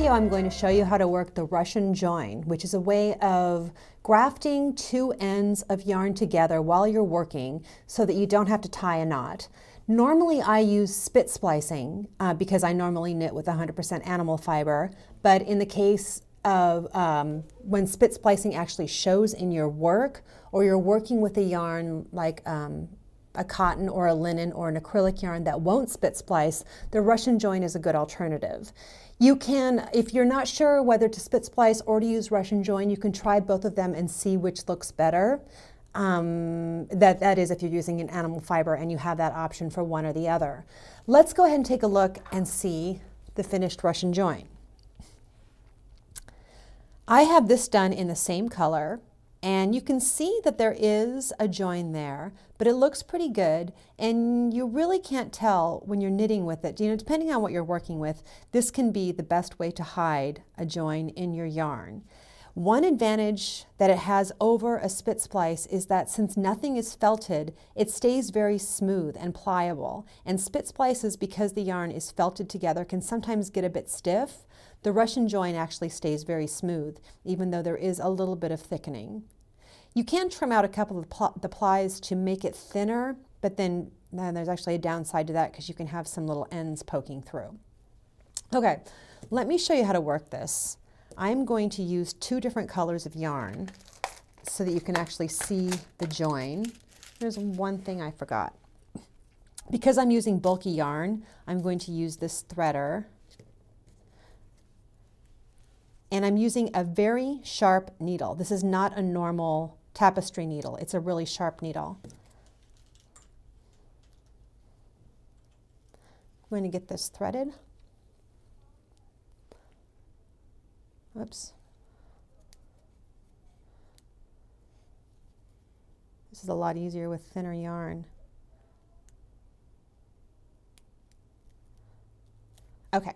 video, I'm going to show you how to work the Russian join, which is a way of grafting two ends of yarn together while you're working so that you don't have to tie a knot. Normally I use spit splicing because I normally knit with 100% animal fiber, but in the case of when spit splicing actually shows in your work, or you're working with a yarn like a cotton or a linen or an acrylic yarn that won't spit splice, the Russian join is a good alternative. You can, if you're not sure whether to spit splice or to use Russian join, you can try both of them and see which looks better. That is if you're using an animal fiber and you have that option for one or the other. Let's go ahead and take a look and see the finished Russian join. I have this done in the same color, and you can see that there is a join there, but it looks pretty good, and you really can't tell when you're knitting with it. You know, depending on what you're working with, this can be the best way to hide a join in your yarn. One advantage that it has over a spit splice is that since nothing is felted, it stays very smooth and pliable. And spit splices, because the yarn is felted together, can sometimes get a bit stiff. The Russian join actually stays very smooth, even though there is a little bit of thickening. You can trim out a couple of the plies to make it thinner, but then there's actually a downside to that because you can have some little ends poking through. Okay, let me show you how to work this. I'm going to use two different colors of yarn so that you can actually see the join. There's one thing I forgot. Because I'm using bulky yarn, I'm going to use this threader. And I'm using a very sharp needle. This is not a normal tapestry needle. It's a really sharp needle. I'm going to get this threaded. Oops. This is a lot easier with thinner yarn. Okay.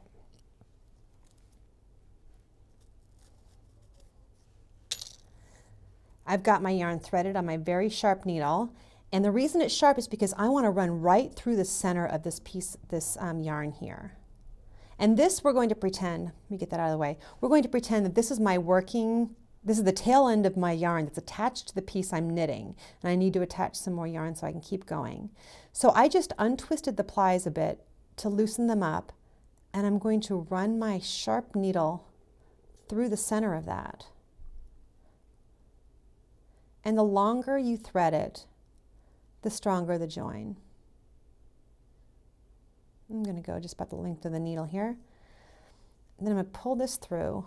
I've got my yarn threaded on my very sharp needle, and the reason it's sharp is because I want to run right through the center of this piece, this yarn here. And this we're going to pretend, let me get that out of the way, we're going to pretend that this is my working, this is the tail end of my yarn that's attached to the piece I'm knitting, and I need to attach some more yarn so I can keep going. So I just untwisted the plies a bit to loosen them up, and I'm going to run my sharp needle through the center of that. And the longer you thread it, the stronger the join. I'm going to go just about the length of the needle here. And then I'm going to pull this through.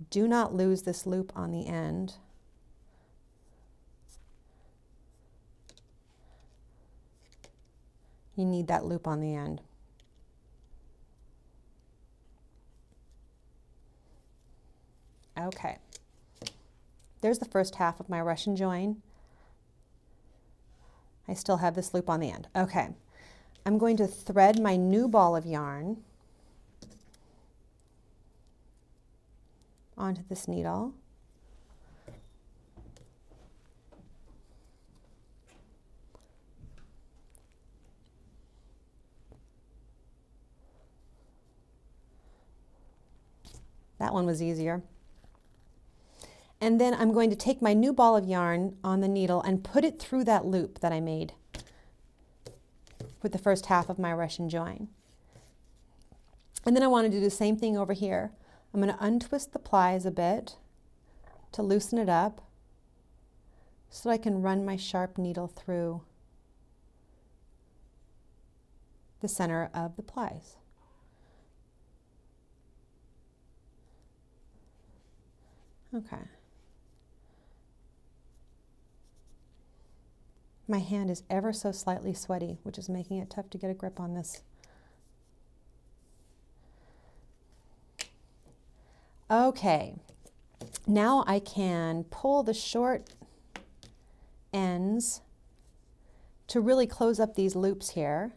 Do not lose this loop on the end. You need that loop on the end. Okay, there's the first half of my Russian join. I still have this loop on the end. Okay, I'm going to thread my new ball of yarn onto this needle. That one was easier. And then I'm going to take my new ball of yarn on the needle and put it through that loop that I made with the first half of my Russian join. And then I want to do the same thing over here. I'm going to untwist the plies a bit to loosen it up so that I can run my sharp needle through the center of the plies. Okay. My hand is ever so slightly sweaty, which is making it tough to get a grip on this. Okay, now I can pull the short ends to really close up these loops here.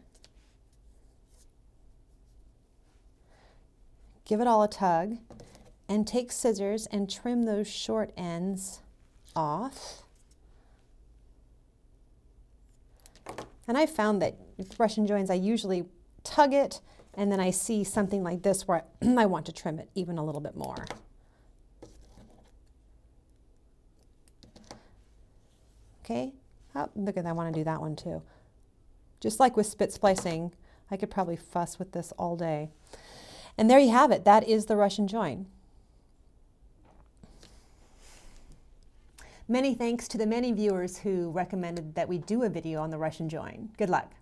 Give it all a tug and take scissors and trim those short ends off. And I found that Russian joins, I usually tug it, and then I see something like this where I want to trim it even a little bit more. Okay, oh, look at that, I want to do that one too. Just like with spit splicing, I could probably fuss with this all day. And there you have it, that is the Russian join. Many thanks to the many viewers who recommended that we do a video on the Russian join. Good luck.